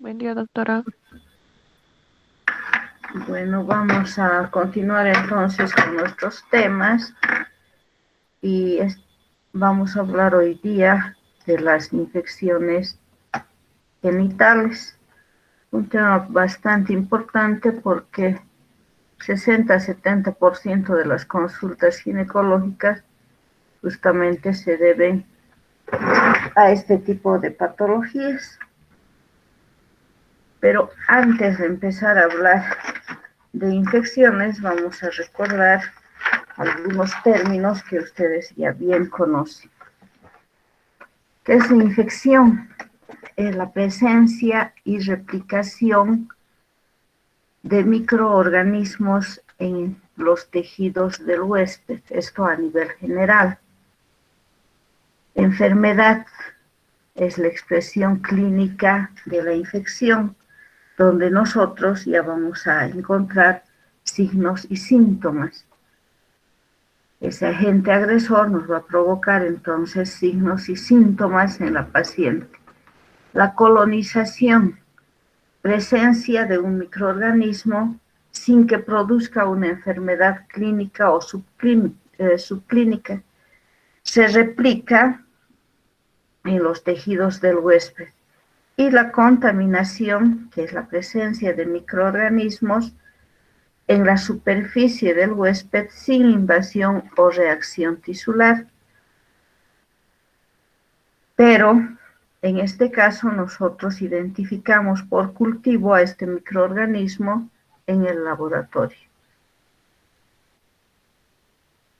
Buen día, doctora. Bueno, vamos a continuar entonces con nuestros temas y vamos a hablar hoy día de las infecciones genitales. Un tema bastante importante porque 60-70% de las consultas ginecológicas justamente se deben a este tipo de patologías. Pero antes de empezar a hablar de infecciones, vamos a recordar algunos términos que ustedes ya bien conocen. ¿Qué es la infección? Es la presencia y replicación de microorganismos en los tejidos del huésped, esto a nivel general. Enfermedad es la expresión clínica de la infección, donde nosotros ya vamos a encontrar signos y síntomas. Ese agente agresor nos va a provocar entonces signos y síntomas en la paciente. La colonización, presencia de un microorganismo sin que produzca una enfermedad clínica o subclínica. Se replica en los tejidos del huésped. Y la contaminación, que es la presencia de microorganismos en la superficie del huésped sin invasión o reacción tisular. Pero en este caso nosotros identificamos por cultivo a este microorganismo en el laboratorio.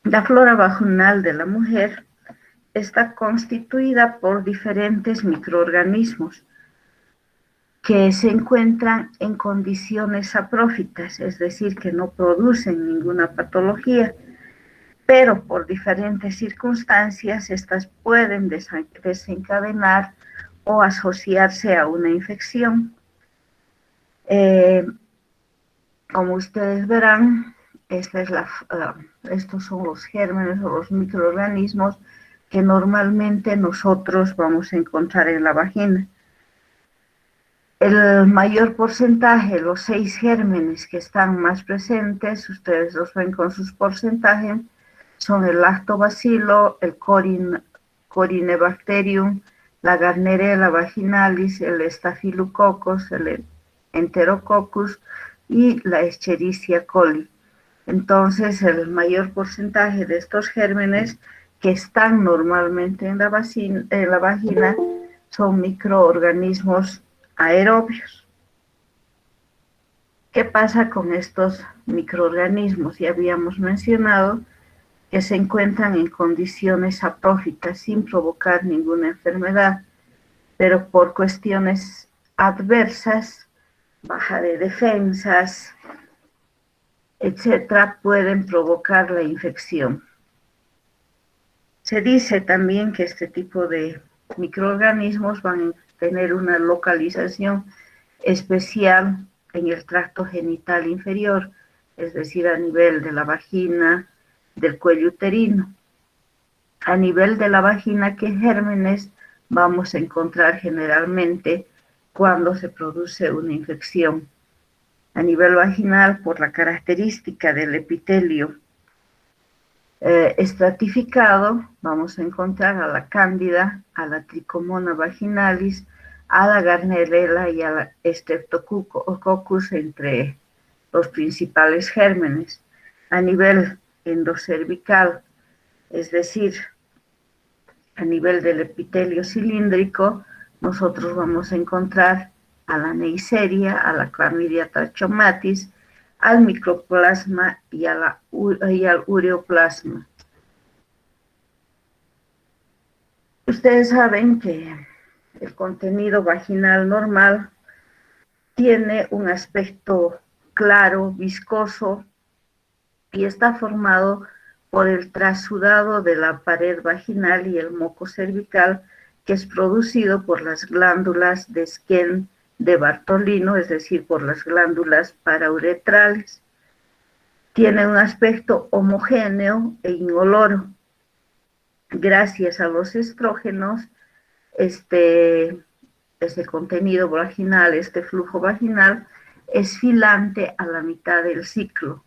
La flora vaginal de la mujer está constituida por diferentes microorganismos que se encuentran en condiciones saprófitas, es decir, que no producen ninguna patología, pero por diferentes circunstancias estas pueden desencadenar o asociarse a una infección. Como ustedes verán, estos son los gérmenes o los microorganismos que normalmente nosotros vamos a encontrar en la vagina. El mayor porcentaje, los 6 gérmenes que están más presentes, ustedes los ven con sus porcentajes, son el lactobacilo, el Corynebacterium, la Gardnerella vaginalis, el Staphylococcus, el Enterococcus y la Escherichia coli. Entonces, el mayor porcentaje de estos gérmenes que están normalmente en la vagina son microorganismos aerobios. ¿Qué pasa con estos microorganismos? Ya habíamos mencionado que se encuentran en condiciones saprófitas sin provocar ninguna enfermedad, pero por cuestiones adversas, baja de defensas, etcétera, pueden provocar la infección. Se dice también que este tipo de microorganismos van a tener una localización especial en el tracto genital inferior, es decir, a nivel de la vagina, del cuello uterino. A nivel de la vagina, ¿qué gérmenes vamos a encontrar generalmente cuando se produce una infección? A nivel vaginal, por la característica del epitelio estratificado, vamos a encontrar a la cándida, a la tricomona vaginalis, a la Gardnerella y a la Streptococcus entre los principales gérmenes. A nivel endocervical, es decir, a nivel del epitelio cilíndrico, nosotros vamos a encontrar a la Neisseria, a la Chlamydia trachomatis, al micoplasma y al ureoplasma. Ustedes saben que el contenido vaginal normal tiene un aspecto claro, viscoso, y está formado por el trasudado de la pared vaginal y el moco cervical, que es producido por las glándulas de Skene de Bartolino, es decir, por las glándulas parauretrales. Tiene un aspecto homogéneo e inoloro. Gracias a los estrógenos, ese contenido vaginal, este flujo vaginal, es filante a la mitad del ciclo.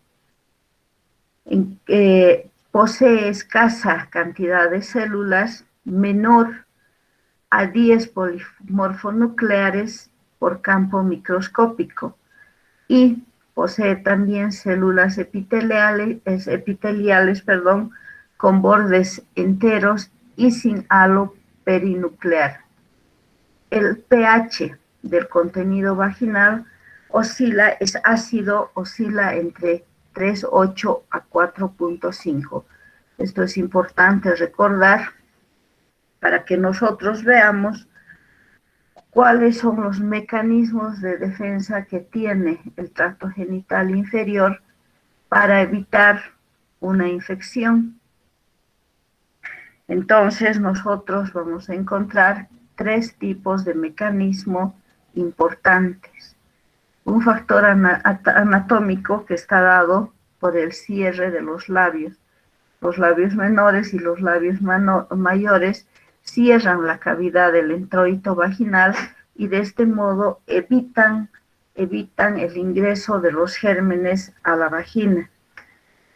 Posee escasa cantidad de células, menor a 10 polimorfonucleares por campo microscópico, y posee también células epiteliales, con bordes enteros y sin halo perinuclear. El pH del contenido vaginal es ácido, oscila entre 3,8 a 4,5. Esto es importante recordar para que nosotros veamos cuáles son los mecanismos de defensa que tiene el tracto genital inferior para evitar una infección. Entonces nosotros vamos a encontrar 3 tipos de mecanismos importantes. Un factor anatómico que está dado por el cierre de los labios. Los labios menores y los labios mayores cierran la cavidad del introito vaginal y de este modo evitan el ingreso de los gérmenes a la vagina.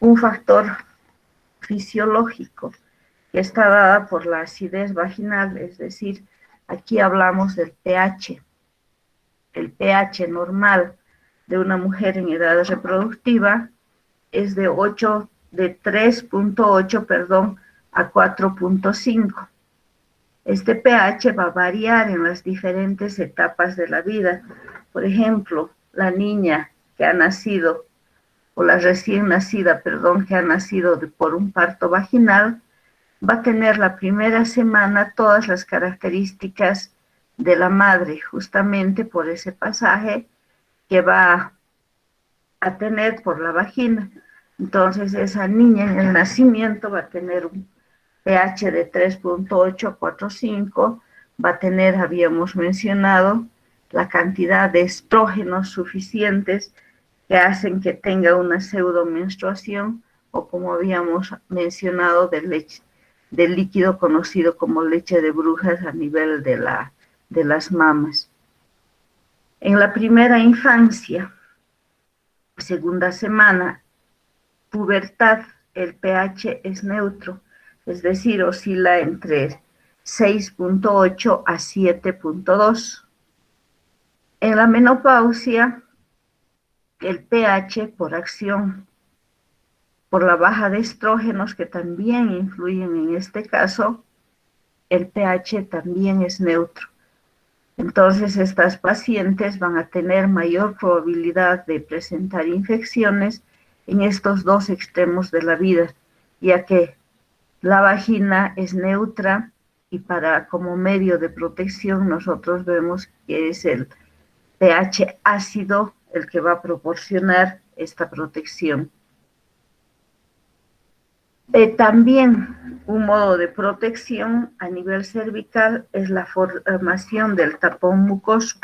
Un factor fisiológico que está dada por la acidez vaginal, es decir, aquí hablamos del pH. El pH normal de una mujer en edad reproductiva es de 3,8, a 4,5. Este pH va a variar en las diferentes etapas de la vida. Por ejemplo, la niña que ha nacido, o la recién nacida, que ha nacido por un parto vaginal, va a tener la primera semana todas las características de la madre, justamente por ese pasaje que va a tener por la vagina. Entonces, esa niña en el nacimiento va a tener un pH de 3,8 a 4,5, va a tener, habíamos mencionado, la cantidad de estrógenos suficientes que hacen que tenga una pseudomenstruación, o como habíamos mencionado, del líquido conocido como leche de brujas a nivel de las mamas. En la primera infancia, segunda semana, pubertad, el pH es neutro, es decir, oscila entre 6,8 a 7,2. En la menopausia, el pH por acción, por la baja de estrógenos que también influyen en este caso, el pH también es neutro. Entonces, estas pacientes van a tener mayor probabilidad de presentar infecciones en estos 2 extremos de la vida, ya que la vagina es neutra y como medio de protección nosotros vemos que es el pH ácido el que va a proporcionar esta protección. También un modo de protección a nivel cervical es la formación del tapón mucoso,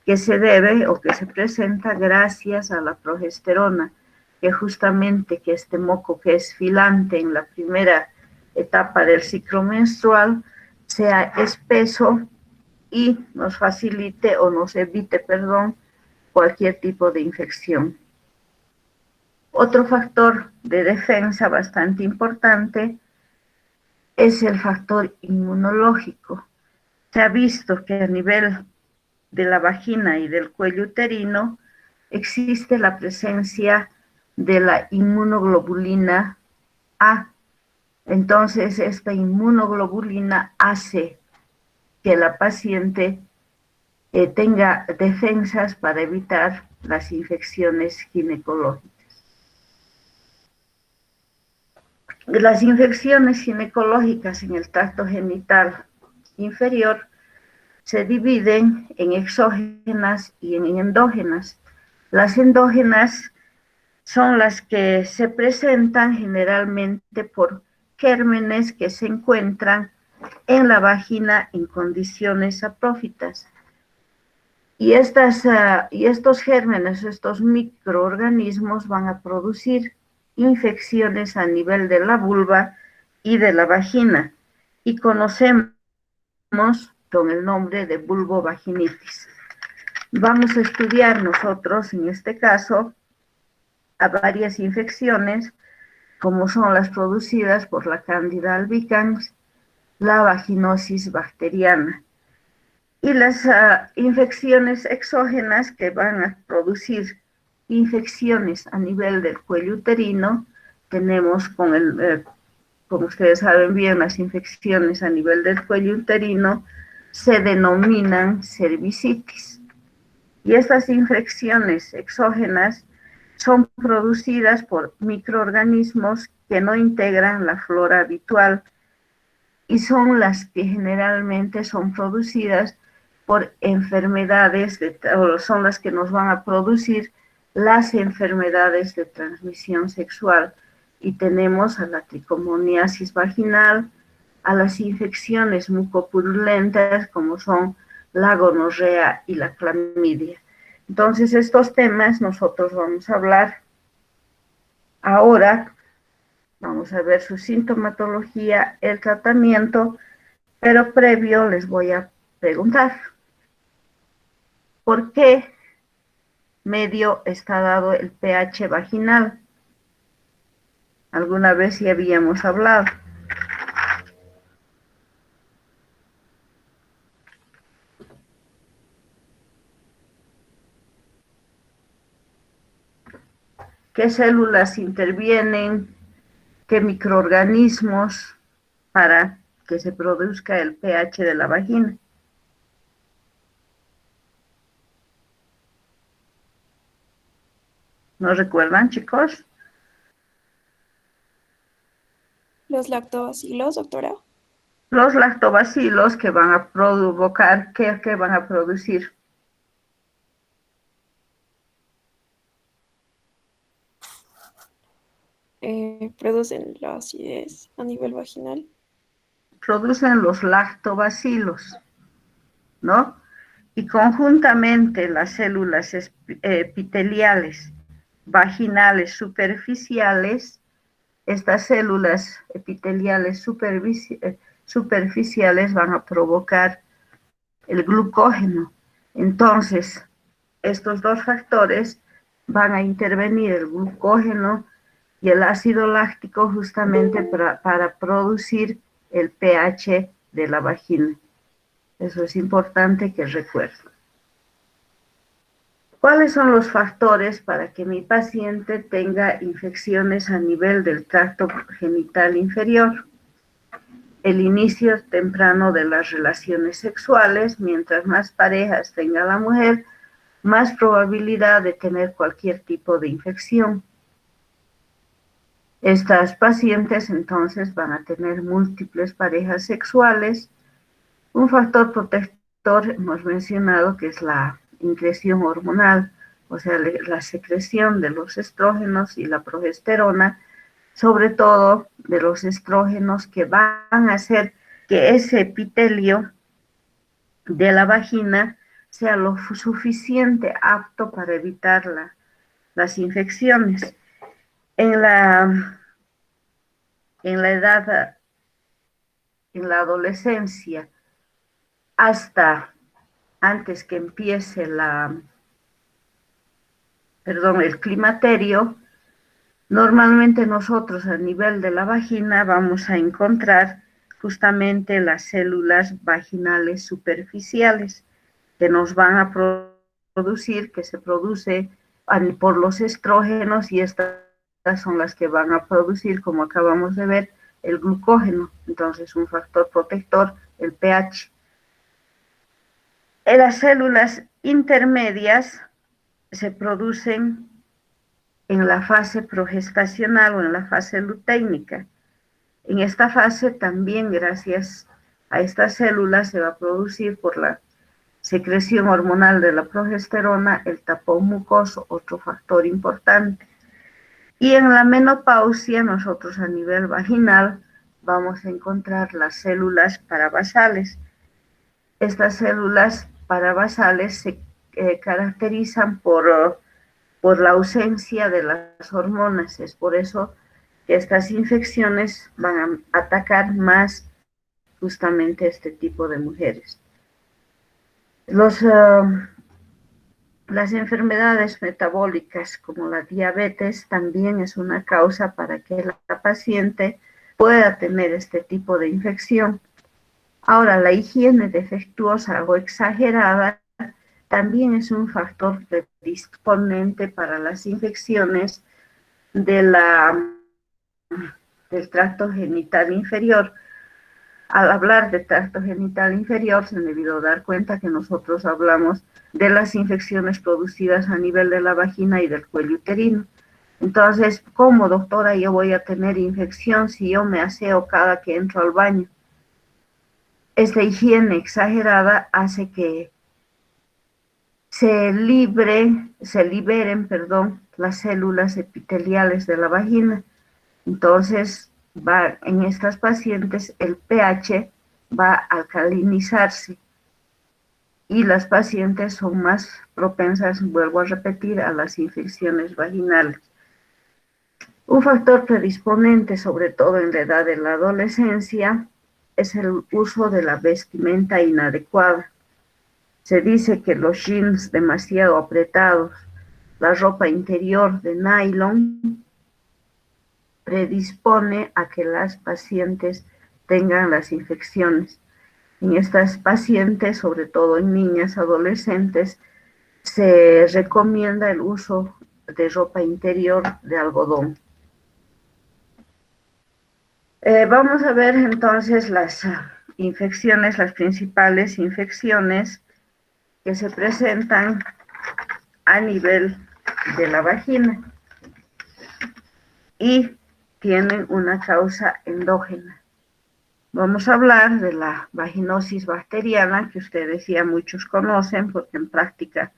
que se debe o que se presenta gracias a la progesterona, que justamente que este moco que es filante en la primera etapa del ciclo menstrual sea espeso y nos facilite o nos evite, cualquier tipo de infección. Otro factor de defensa bastante importante es el factor inmunológico. Se ha visto que a nivel de la vagina y del cuello uterino existe la presencia de la inmunoglobulina A. Entonces, esta inmunoglobulina hace que la paciente tenga defensas para evitar las infecciones ginecológicas. Las infecciones ginecológicas en el tracto genital inferior se dividen en exógenas y en endógenas. Las endógenas son las que se presentan generalmente por gérmenes que se encuentran en la vagina en condiciones saprófitas. Y estos gérmenes, estos microorganismos van a producir infecciones a nivel de la vulva y de la vagina. Y conocemos con el nombre de vulvovaginitis. Vamos a estudiar nosotros, en este caso, a varias infecciones, como son las producidas por la Candida albicans, la vaginosis bacteriana, y las infecciones exógenas que van a producir infecciones a nivel del cuello uterino. Tenemos como ustedes saben bien, las infecciones a nivel del cuello uterino se denominan cervicitis. Y estas infecciones exógenas son producidas por microorganismos que no integran la flora habitual y son las que generalmente son producidas por enfermedades, o son las que nos van a producir las enfermedades de transmisión sexual. Y tenemos a la tricomoniasis vaginal, a las infecciones mucopurulentas como son la gonorrea y la clamidia. Entonces, estos temas nosotros vamos a hablar ahora. Vamos a ver su sintomatología, el tratamiento, pero previo les voy a preguntar, ¿por qué medio está dado el pH vaginal? Alguna vez ya habíamos hablado. ¿Qué células intervienen? ¿Qué microorganismos para que se produzca el pH de la vagina? ¿No recuerdan, chicos? Los lactobacilos, doctora. Los lactobacilos que van a provocar, ¿qué van a producir? Producen la acidez a nivel vaginal. Producen los lactobacilos, ¿no? Y conjuntamente las células epiteliales vaginales superficiales, estas células epiteliales superficiales van a provocar el glucógeno. Entonces, estos dos factores van a intervenir, el glucógeno y el ácido láctico, justamente para producir el pH de la vagina. Eso es importante que recuerden. ¿Cuáles son los factores para que mi paciente tenga infecciones a nivel del tracto genital inferior? El inicio temprano de las relaciones sexuales. Mientras más parejas tenga la mujer, más probabilidad de tener cualquier tipo de infección. Estas pacientes entonces van a tener múltiples parejas sexuales. Un factor protector hemos mencionado que es la increción hormonal, o sea, la secreción de los estrógenos y la progesterona, sobre todo de los estrógenos, que van a hacer que ese epitelio de la vagina sea lo suficiente apto para evitar las infecciones. En la edad, en la adolescencia, hasta antes que empiece el climaterio, normalmente nosotros a nivel de la vagina vamos a encontrar justamente las células vaginales superficiales que nos van a producir, que se produce por los estrógenos, y estas son las que van a producir, como acabamos de ver, el glucógeno. Entonces, un factor protector, el pH. En las células intermedias se producen en la fase progestacional o en la fase lutéinica. En esta fase también, gracias a estas células, se va a producir por la secreción hormonal de la progesterona el tapón mucoso, otro factor importante. Y en la menopausia, nosotros a nivel vaginal vamos a encontrar las células parabasales. Estas células parabasales se caracterizan por la ausencia de las hormonas. Es por eso que estas infecciones van a atacar más justamente este tipo de mujeres. Los, las enfermedades metabólicas como la diabetes también es una causa para que la paciente pueda tener este tipo de infección. Ahora, la higiene defectuosa o exagerada también es un factor predisponente para las infecciones de del tracto genital inferior. Al hablar de tracto genital inferior, se debió dar cuenta que nosotros hablamos de las infecciones producidas a nivel de la vagina y del cuello uterino. Entonces, ¿cómo, doctora, yo voy a tener infección si yo me aseo cada que entro al baño? Esta higiene exagerada hace que se liberen, las células epiteliales de la vagina. Entonces, en estas pacientes el pH va a alcalinizarse y las pacientes son más propensas, vuelvo a repetir, a las infecciones vaginales. Un factor predisponente, sobre todo en la edad de la adolescencia, es el uso de la vestimenta inadecuada. Se dice que los jeans demasiado apretados, la ropa interior de nylon, predispone a que las pacientes tengan las infecciones. En estas pacientes, sobre todo en niñas, adolescentes, se recomienda el uso de ropa interior de algodón. Vamos a ver entonces las infecciones, las principales infecciones que se presentan a nivel de la vagina y tienen una causa endógena. Vamos a hablar de la vaginosis bacteriana, que ustedes ya muchos conocen porque en práctica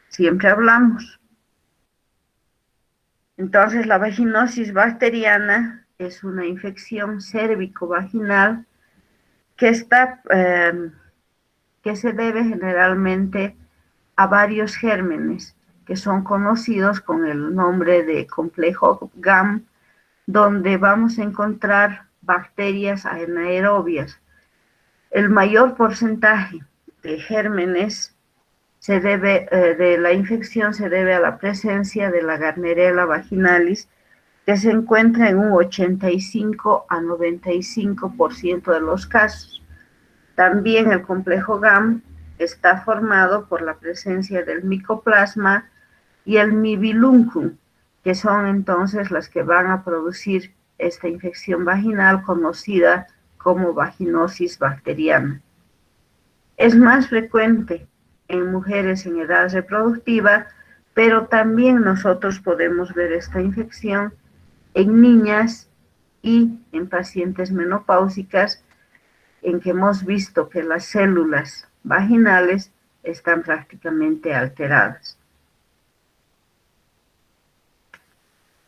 siempre hablamos. Entonces, la vaginosis bacteriana es una infección cérvico-vaginal que se debe generalmente a varios gérmenes que son conocidos con el nombre de complejo GAM, donde vamos a encontrar bacterias anaerobias. El mayor porcentaje de gérmenes de la infección se debe a la presencia de la Gardnerella vaginalis, que se encuentra en un 85 a 95% de los casos. También el complejo GAM está formado por la presencia del micoplasma y el mibiluncum, que son entonces las que van a producir esta infección vaginal conocida como vaginosis bacteriana. Es más frecuente en mujeres en edad reproductiva, pero también nosotros podemos ver esta infección en niñas y en pacientes menopáusicas, en que hemos visto que las células vaginales están prácticamente alteradas.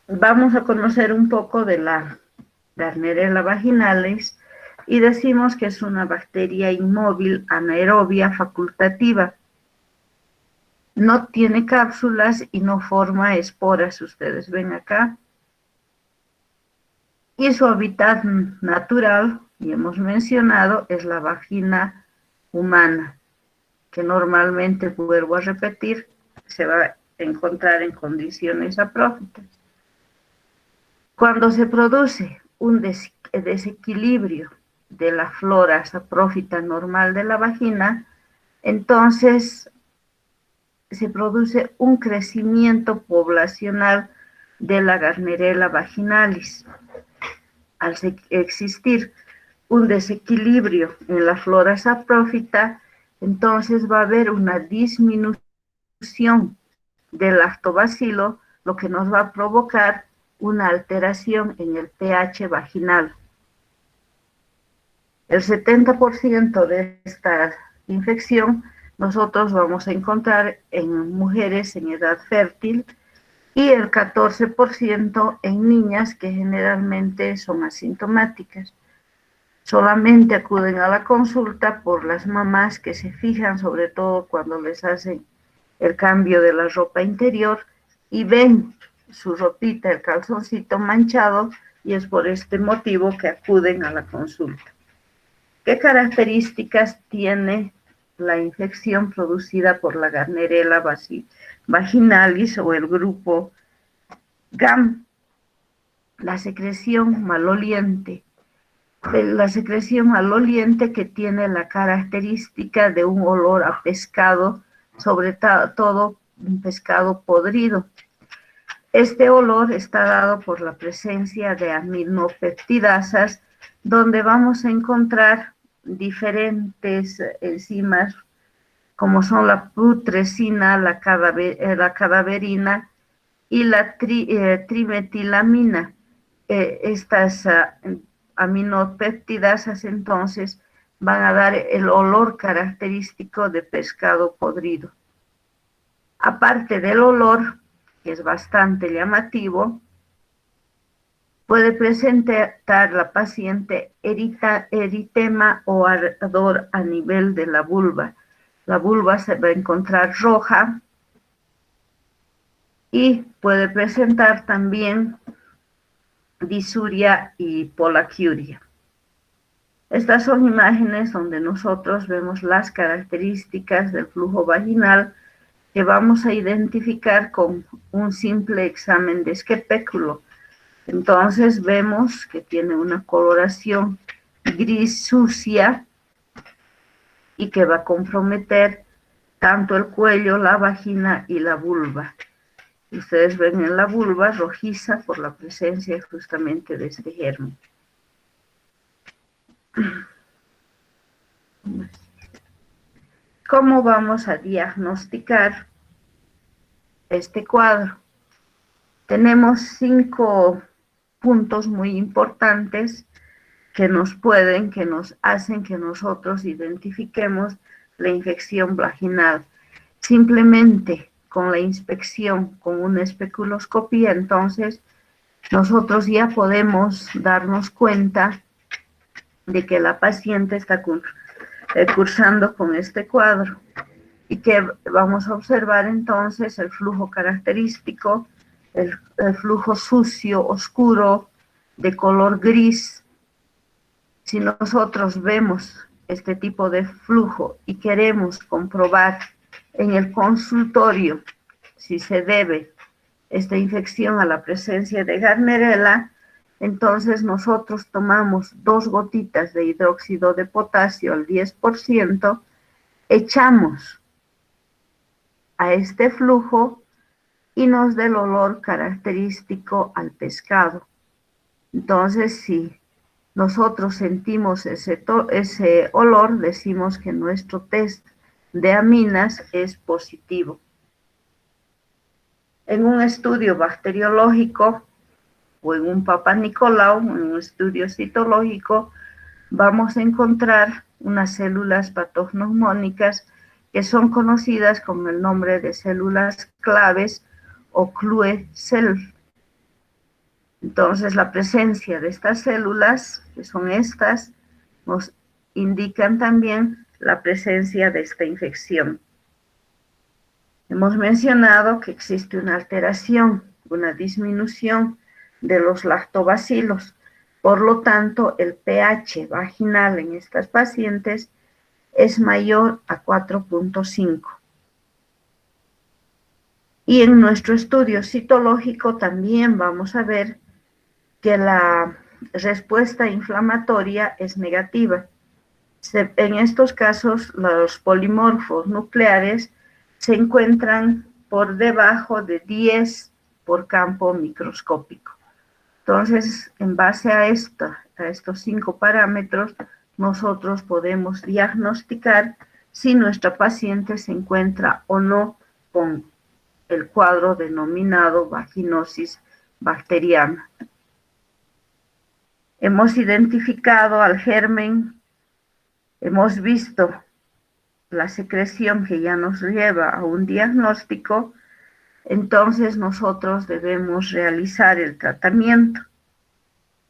Vamos a conocer un poco de la Gardnerella vaginalis y decimos que es una bacteria inmóvil anaerobia facultativa. No tiene cápsulas y no forma esporas, ustedes ven acá. Y su hábitat natural, y hemos mencionado, es la vagina humana, que normalmente, vuelvo a repetir, se va a encontrar en condiciones aprófitas. Cuando se produce un desequilibrio de la flora saprófita normal de la vagina, entonces se produce un crecimiento poblacional de la Gardnerella vaginalis. Al existir un desequilibrio en la flora saprófita, entonces va a haber una disminución del lactobacilo, lo que nos va a provocar una alteración en el pH vaginal. El 70% de esta infección nosotros vamos a encontrar en mujeres en edad fértil y el 14% en niñas que generalmente son asintomáticas. Solamente acuden a la consulta por las mamás que se fijan, sobre todo cuando les hacen el cambio de la ropa interior y ven su ropita, el calzoncito manchado, y es por este motivo que acuden a la consulta. ¿Qué características tiene la infección producida por la Gardnerella vaginalis o el grupo GAM, la secreción maloliente. La secreción maloliente que tiene la característica de un olor a pescado, sobre todo un pescado podrido. Este olor está dado por la presencia de aminopeptidasas, donde vamos a encontrar diferentes enzimas, como son la putrescina, la cadaverina y la trimetilamina. Estas aminopeptidasas entonces van a dar el olor característico de pescado podrido. Aparte del olor, que es bastante llamativo, puede presentar la paciente eritema o ardor a nivel de la vulva. La vulva se va a encontrar roja y puede presentar también disuria y polaquiuria. Estas son imágenes donde nosotros vemos las características del flujo vaginal que vamos a identificar con un simple examen de esquepéculo. Entonces vemos que tiene una coloración gris sucia y que va a comprometer tanto el cuello, la vagina y la vulva. Ustedes ven en la vulva rojiza por la presencia justamente de este germen. ¿Cómo vamos a diagnosticar este cuadro? Tenemos 5 puntos muy importantes que nos hacen que nosotros identifiquemos la infección vaginal. Simplemente con la inspección, con una especuloscopía, entonces nosotros ya podemos darnos cuenta de que la paciente está cursando con este cuadro y que vamos a observar entonces el flujo característico, el flujo sucio, oscuro, de color gris. Si nosotros vemos este tipo de flujo y queremos comprobar en el consultorio si se debe esta infección a la presencia de Gardnerella, entonces nosotros tomamos 2 gotitas de hidróxido de potasio al 10%, echamos a este flujo y nos da el olor característico al pescado. Entonces, si nosotros sentimos ese olor, decimos que nuestro test de aminas es positivo. En un estudio bacteriológico o en un Papa Nicolau, en un estudio citológico, vamos a encontrar unas células patognomónicas que son conocidas con el nombre de células claves o Clue cell. Entonces, la presencia de estas células, que son estas, nos indican también la presencia de esta infección. Hemos mencionado que existe una alteración, una disminución de los lactobacilos. Por lo tanto, el pH vaginal en estas pacientes es mayor a 4.5. Y en nuestro estudio citológico también vamos a ver que la respuesta inflamatoria es negativa. En estos casos, los polimorfos nucleares se encuentran por debajo de 10 por campo microscópico. Entonces, en base a estos 5 parámetros, nosotros podemos diagnosticar si nuestra paciente se encuentra o no con el cuadro denominado vaginosis bacteriana. Hemos identificado al germen, hemos visto la secreción que ya nos lleva a un diagnóstico, entonces nosotros debemos realizar el tratamiento.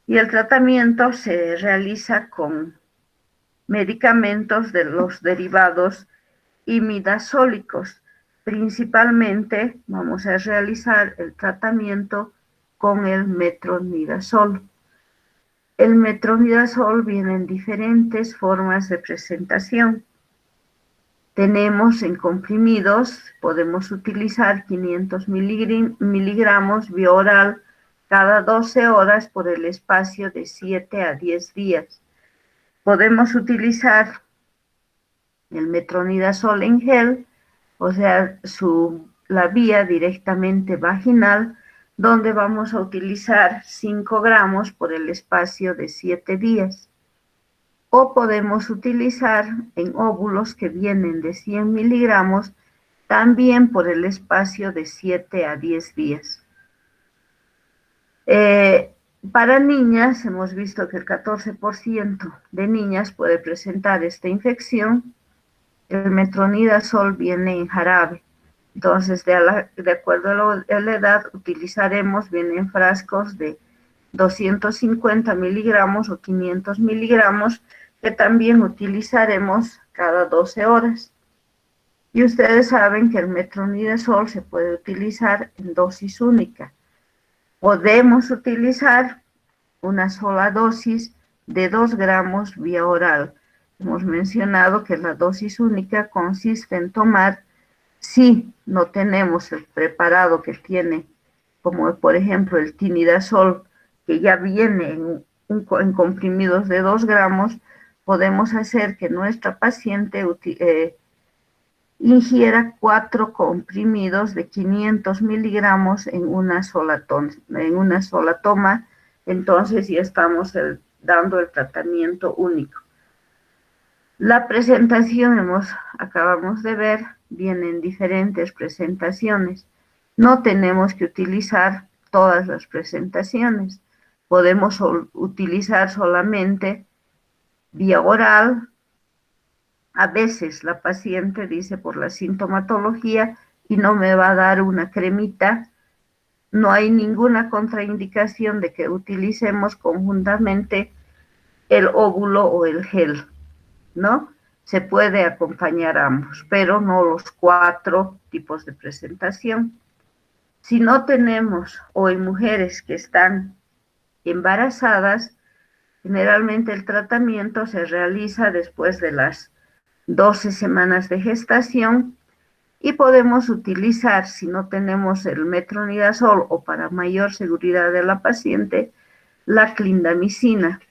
Y el tratamiento se realiza con medicamentos de los derivados imidazólicos. Principalmente vamos a realizar el tratamiento con el metronidazol. El metronidazol viene en diferentes formas de presentación. Tenemos en comprimidos, podemos utilizar 500 miligramos vía oral cada 12 horas por el espacio de 7 a 10 días. Podemos utilizar el metronidazol en gel, o sea, la vía directamente vaginal, donde vamos a utilizar 5 gramos por el espacio de 7 días. O podemos utilizar en óvulos que vienen de 100 miligramos, también por el espacio de 7 a 10 días. Para niñas, hemos visto que el 14% de niñas puede presentar esta infección. El metronidazol viene en jarabe. Entonces, de acuerdo a la edad, utilizaremos, viene en frascos de 250 miligramos o 500 miligramos, que también utilizaremos cada 12 horas. Y ustedes saben que el metronidazol se puede utilizar en dosis única. Podemos utilizar una sola dosis de 2 gramos vía oral. Hemos mencionado que la dosis única consiste en tomar, si no tenemos el preparado que tiene, como por ejemplo el tinidazol, que ya viene en comprimidos de 2 gramos, podemos hacer que nuestra paciente ingiera 4 comprimidos de 500 miligramos en una sola toma. Entonces ya estamos dando el tratamiento único. La presentación, acabamos de ver, vienen diferentes presentaciones. No tenemos que utilizar todas las presentaciones. Podemos utilizar solamente vía oral. A veces la paciente dice por la sintomatología y no me va a dar una cremita. No hay ninguna contraindicación de que utilicemos conjuntamente el óvulo o el gel, ¿no? Se puede acompañar ambos, pero no los 4 tipos de presentación. Si no tenemos, o en mujeres que están embarazadas, generalmente el tratamiento se realiza después de las 12 semanas de gestación y podemos utilizar, si no tenemos el metronidazol o para mayor seguridad de la paciente, la clindamicina.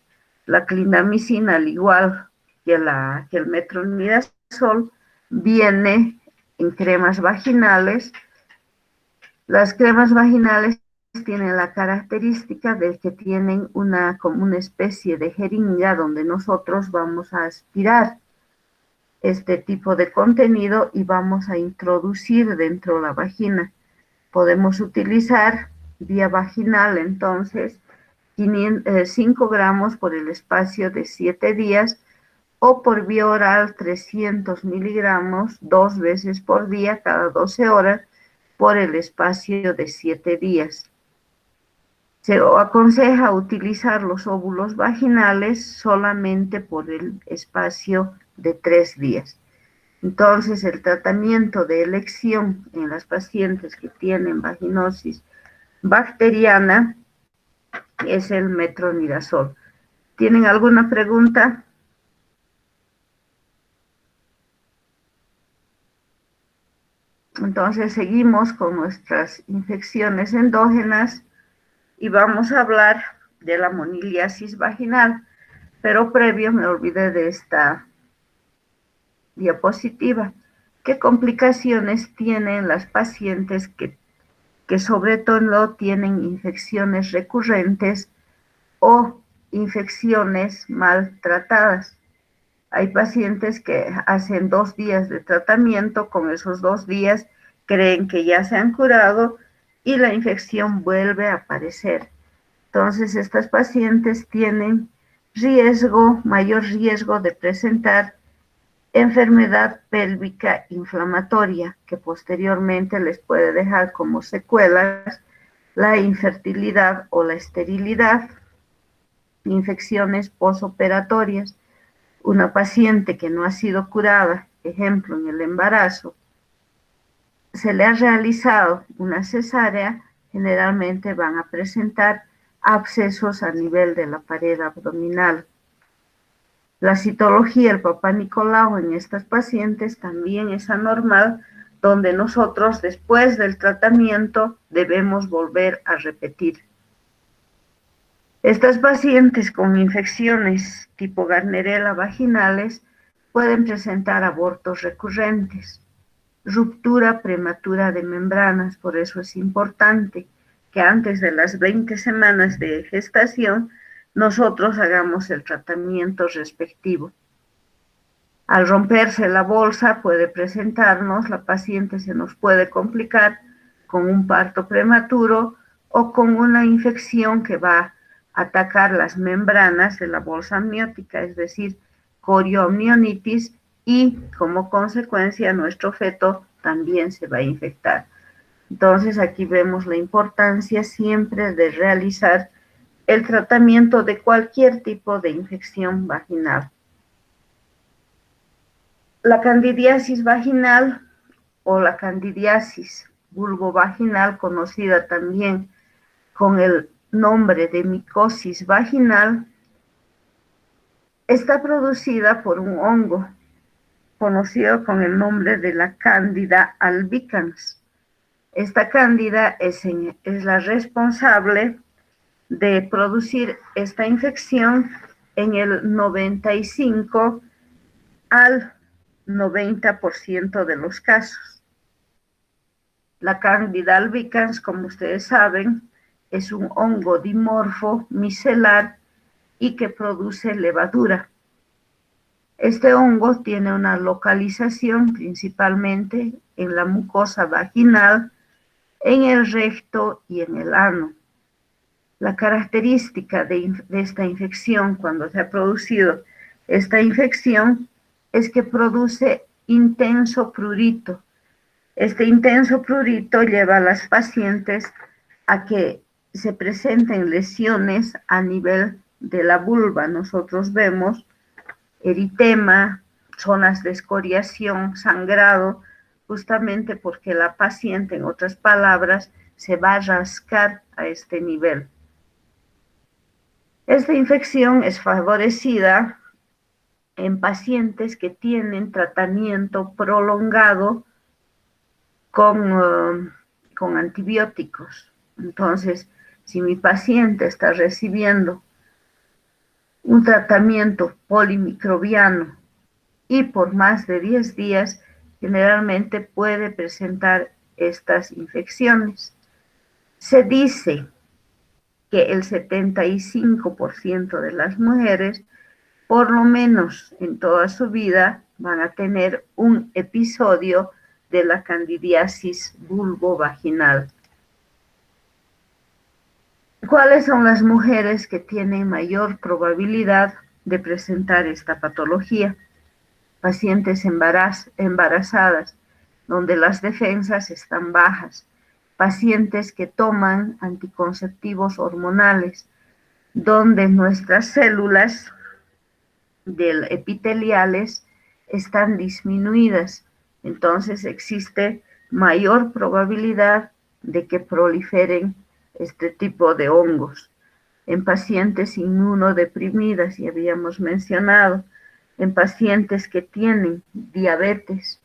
La clindamicina, al igual que el metronidazol, viene en cremas vaginales. Las cremas vaginales tienen la característica de que tienen como una especie de jeringa donde nosotros vamos a aspirar este tipo de contenido y vamos a introducir dentro de la vagina. Podemos utilizar vía vaginal, entonces, 5 gramos por el espacio de 7 días o por vía oral 300 miligramos 2 veces por día cada 12 horas por el espacio de 7 días. Se aconseja utilizar los óvulos vaginales solamente por el espacio de 3 días. Entonces, el tratamiento de elección en las pacientes que tienen vaginosis bacteriana es el metronidazol. ¿Tienen alguna pregunta? Entonces, seguimos con nuestras infecciones endógenas y vamos a hablar de la moniliasis vaginal, pero previo me olvidé de esta diapositiva. ¿Qué complicaciones tienen las pacientes que sobre todo tienen infecciones recurrentes o infecciones maltratadas? Hay pacientes que hacen 2 días de tratamiento, con esos 2 días creen que ya se han curado y la infección vuelve a aparecer. Entonces, estas pacientes tienen mayor riesgo de presentar enfermedad pélvica inflamatoria, que posteriormente les puede dejar como secuelas la infertilidad o la esterilidad, infecciones posoperatorias. Una paciente que no ha sido curada, ejemplo, en el embarazo, se le ha realizado una cesárea, generalmente van a presentar abscesos a nivel de la pared abdominal. La citología, el Papá Nicolau en estas pacientes también es anormal, donde nosotros después del tratamiento debemos volver a repetir. Estas pacientes con infecciones tipo Gardnerella vaginales pueden presentar abortos recurrentes, ruptura prematura de membranas. Por eso es importante que antes de las 20 semanas de gestación nosotros hagamos el tratamiento respectivo. Al romperse la bolsa puede presentarnos, la paciente se nos puede complicar con un parto prematuro o con una infección que va a atacar las membranas de la bolsa amniótica, es decir, corioamnionitis, y como consecuencia nuestro feto también se va a infectar. Entonces aquí vemos la importancia siempre de realizar el tratamiento de cualquier tipo de infección vaginal. La candidiasis vaginal o la candidiasis vulvovaginal, conocida también con el nombre de micosis vaginal, está producida por un hongo conocido con el nombre de la Candida albicans. Esta cándida es la responsable de producir esta infección en el 95 al 90% de los casos. La Candida albicans, como ustedes saben, es un hongo dimorfo micelar y que produce levadura. Este hongo tiene una localización principalmente en la mucosa vaginal, en el recto y en el ano. La característica de esta infección, cuando se ha producido esta infección, es que produce intenso prurito. Este intenso prurito lleva a las pacientes a que se presenten lesiones a nivel de la vulva. Nosotros vemos eritema, zonas de escoriación, sangrado, justamente porque la paciente, en otras palabras, se va a rascar a este nivel. Esta infección es favorecida en pacientes que tienen tratamiento prolongado con antibióticos. Entonces, si mi paciente está recibiendo un tratamiento polimicrobiano y por más de 10 días, generalmente puede presentar estas infecciones. Se dice que el 75% de las mujeres, por lo menos en toda su vida, van a tener un episodio de la candidiasis vulvovaginal. ¿Cuáles son las mujeres que tienen mayor probabilidad de presentar esta patología? Pacientes embarazadas, donde las defensas están bajas, pacientes que toman anticonceptivos hormonales, donde nuestras células epiteliales están disminuidas, entonces existe mayor probabilidad de que proliferen este tipo de hongos. En pacientes inmunodeprimidas, ya habíamos mencionado, en pacientes que tienen diabetes,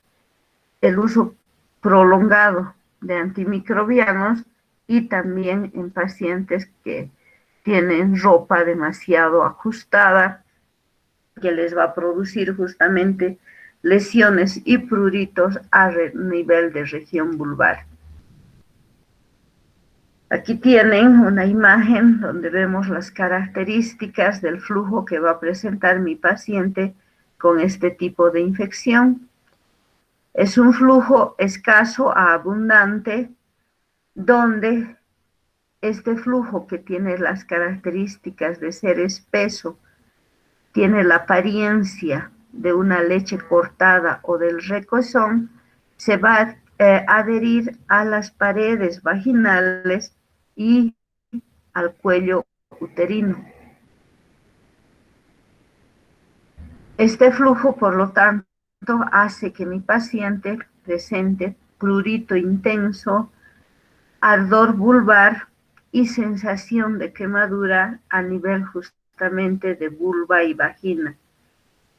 el uso prolongado de antimicrobianos, y también en pacientes que tienen ropa demasiado ajustada, que les va a producir justamente lesiones y pruritos a nivel de región vulvar. Aquí tienen una imagen donde vemos las características del flujo que va a presentar mi paciente con este tipo de infección. Es un flujo escaso a abundante, donde este flujo, que tiene las características de ser espeso, tiene la apariencia de una leche cortada o del recozón, se va a adherir a las paredes vaginales y al cuello uterino. Este flujo, por lo tanto, hace que mi paciente presente prurito intenso, ardor vulvar y sensación de quemadura a nivel justamente de vulva y vagina.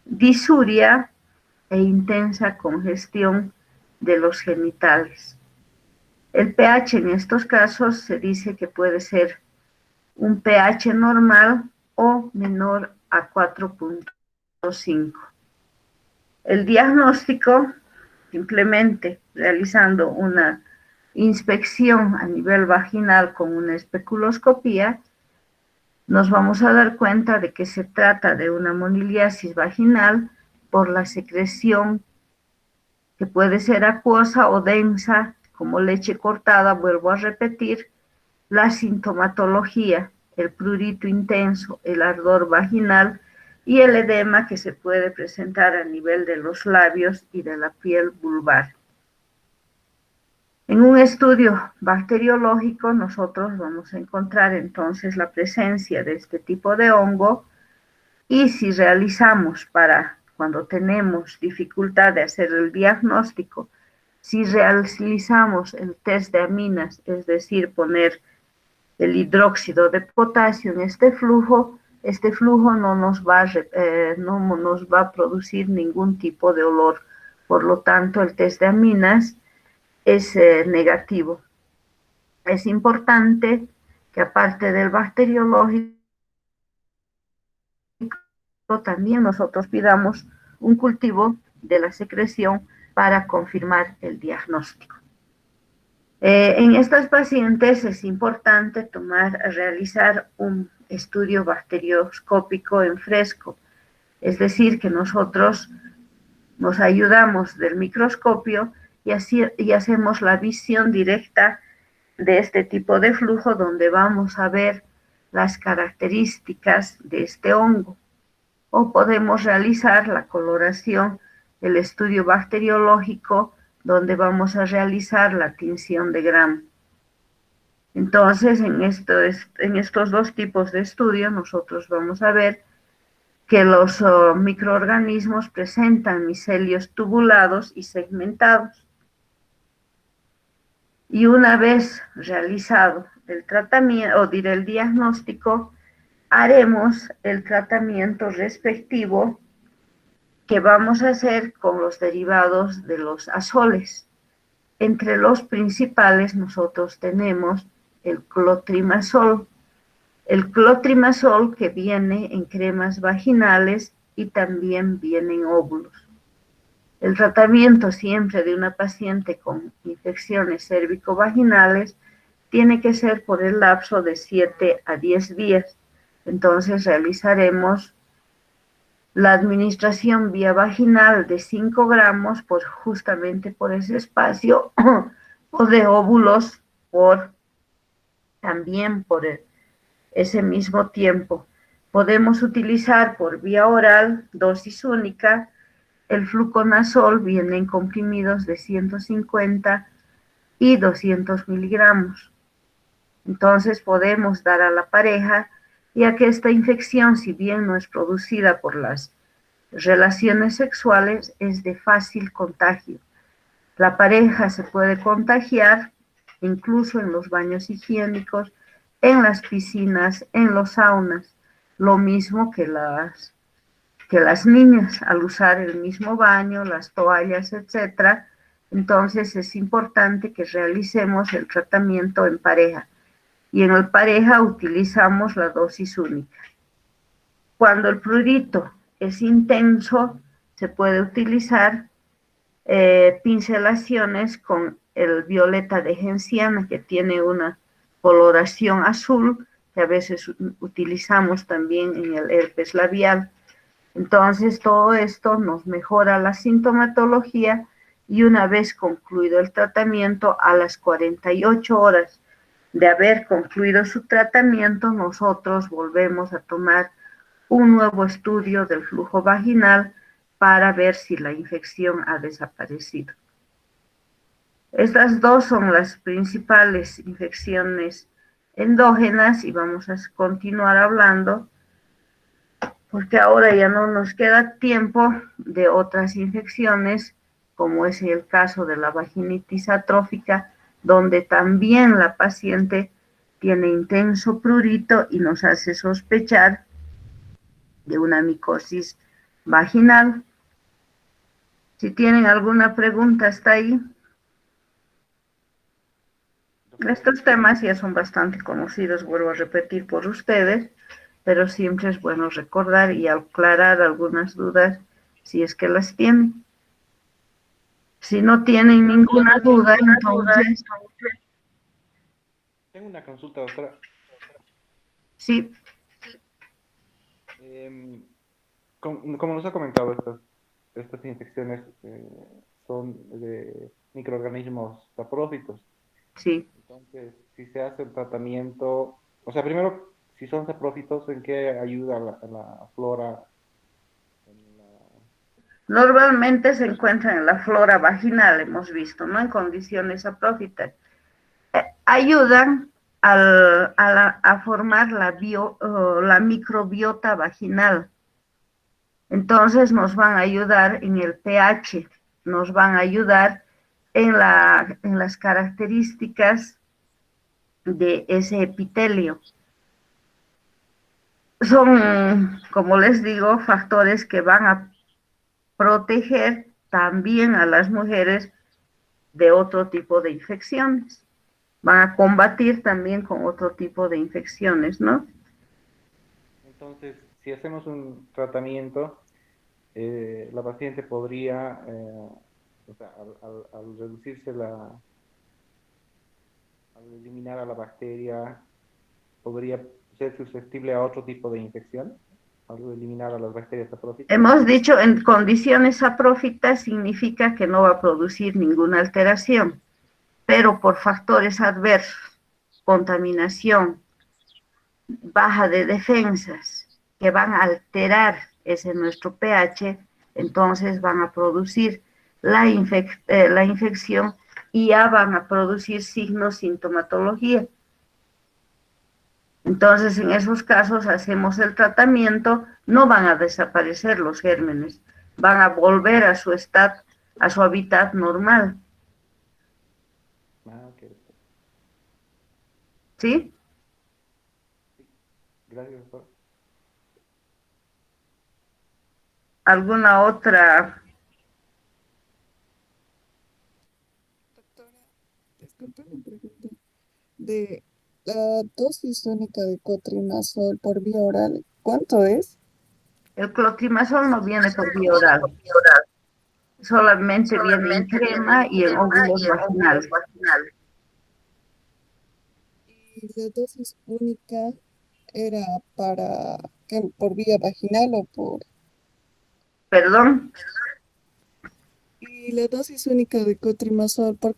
disuria e intensa congestión de los genitales. El pH en estos casos se dice que puede ser un pH normal o menor a 4.5. El diagnóstico, simplemente realizando una inspección a nivel vaginal con una especuloscopía, nos vamos a dar cuenta de que se trata de una moniliasis vaginal por la secreción que puede ser acuosa o densa, como leche cortada, vuelvo a repetir, la sintomatología, el prurito intenso, el ardor vaginal y el edema que se puede presentar a nivel de los labios y de la piel vulvar. En un estudio bacteriológico nosotros vamos a encontrar entonces la presencia de este tipo de hongo, y si realizamos para cuando tenemos dificultad de hacer el diagnóstico, si realizamos el test de aminas, es decir, poner el hidróxido de potasio en este flujo no nos va a producir ningún tipo de olor. Por lo tanto, el test de aminas es negativo. Es importante que aparte del bacteriológico, también nosotros pidamos un cultivo de la secreción para confirmar el diagnóstico. En estas pacientes es importante realizar un estudio bacterioscópico en fresco, es decir, que nosotros nos ayudamos del microscopio y hacemos la visión directa de este tipo de flujo, donde vamos a ver las características de este hongo. O podemos realizar la coloración, el estudio bacteriológico, donde vamos a realizar la tinción de Gram. Entonces, en estos dos tipos de estudio, nosotros vamos a ver que los microorganismos presentan micelios tubulados y segmentados. Y una vez realizado el tratamiento, o diré el diagnóstico, haremos el tratamiento respectivo que vamos a hacer con los derivados de los azoles. Entre los principales nosotros tenemos el clotrimazol. El clotrimazol que viene en cremas vaginales y también viene en óvulos. El tratamiento siempre de una paciente con infecciones cérvico-vaginales tiene que ser por el lapso de 7 a 10 días. Entonces realizaremos la administración vía vaginal de 5 gramos justamente por ese espacio, o de óvulos también por ese mismo tiempo. Podemos utilizar por vía oral, dosis única. El fluconazol viene en comprimidos de 150 y 200 miligramos. Entonces podemos dar a la pareja, ya que esta infección, si bien no es producida por las relaciones sexuales, es de fácil contagio. La pareja se puede contagiar incluso en los baños higiénicos, en las piscinas, en los saunas, lo mismo que las niñas al usar el mismo baño, las toallas, etc. Entonces es importante que realicemos el tratamiento en pareja. Y en el pareja utilizamos la dosis única. Cuando el prurito es intenso, se puede utilizar pincelaciones con el violeta de genciana, que tiene una coloración azul, que a veces utilizamos también en el herpes labial. Entonces todo esto nos mejora la sintomatología, y una vez concluido el tratamiento, a las 48 horas de haber concluido su tratamiento, nosotros volvemos a tomar un nuevo estudio del flujo vaginal para ver si la infección ha desaparecido. Estas dos son las principales infecciones endógenas, y vamos a continuar hablando porque ahora ya no nos queda tiempo de otras infecciones, como es el caso de la vaginitis atrófica, donde también la paciente tiene intenso prurito y nos hace sospechar de una micosis vaginal. Si tienen alguna pregunta hasta ahí. Estos temas ya son bastante conocidos, vuelvo a repetir por ustedes, pero siempre es bueno recordar y aclarar algunas dudas si es que las tienen. Si no tienen ninguna duda, entonces, Tengo una consulta, doctora. sí, Como nos ha comentado, estas infecciones son de microorganismos saprófitos. sí. Entonces, si se hace el tratamiento, o sea, primero, si son saprófitos, ¿en qué ayuda a la flora? En la- Normalmente se encuentran en la flora vaginal, hemos visto, ¿no? En condiciones saprófitas. Ayudan a formar la microbiota vaginal. Entonces nos van a ayudar en el pH, nos van a ayudar en las características de ese epitelio. Son, como les digo, factores que van a proteger también a las mujeres de otro tipo de infecciones. Van a combatir también con otro tipo de infecciones, ¿no? Entonces, si hacemos un tratamiento, la paciente podría, o sea, al reducirse al eliminar a la bacteria, podría ser susceptible a otro tipo de infección, al eliminar a las bacterias saprófitas. Hemos dicho en condiciones saprófitas significa que no va a producir ninguna alteración, pero por factores adversos, contaminación, baja de defensas, que van a alterar ese nuestro pH, entonces van a producir la infección y ya van a producir signos, sintomatología. Entonces, en esos casos hacemos el tratamiento, no van a desaparecer los gérmenes, van a volver a su estado, a su hábitat normal. Ah, ok, doctor. ¿Sí? Sí. Gracias, doctor. ¿Alguna otra? Doctora, disculpe una pregunta. De la dosis única de cotrimazol por vía oral, ¿cuánto es? El clotrimazol no viene por vía oral, solamente viene en crema y en óvulos vaginales. Y la dosis única era para, ¿qué? ¿Por vía vaginal o por...? Perdón, Y la dosis única de cotrimazol, por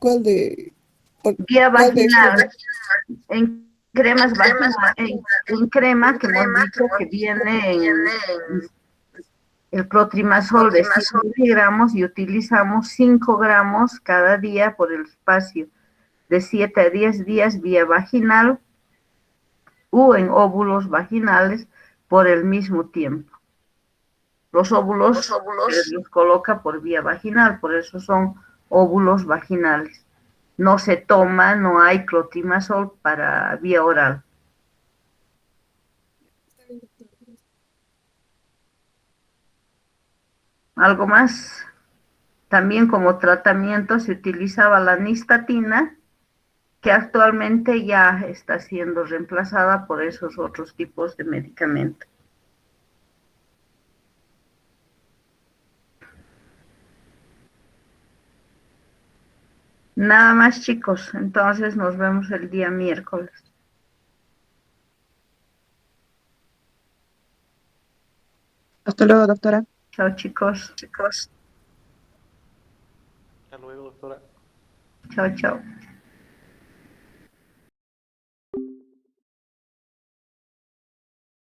vía cuál de estos? vaginal, en cremas vaginales, en crema que hemos dicho que viene en el clotrimazol de 100 miligramos y utilizamos 5 gramos cada día por el espacio de 7 a 10 días vía vaginal o en óvulos vaginales por el mismo tiempo. Los óvulos los coloca por vía vaginal, por eso son óvulos vaginales. No se toma, no hay clotrimazol para vía oral. Está bien, doctora, gracias. Algo más, también como tratamiento se utilizaba la nistatina, que actualmente ya está siendo reemplazada por esos otros tipos de medicamentos. Nada más, chicos, entonces nos vemos el día miércoles. Hasta luego, doctora. Chao, chicos. Hasta luego, doctora. Chao, chao.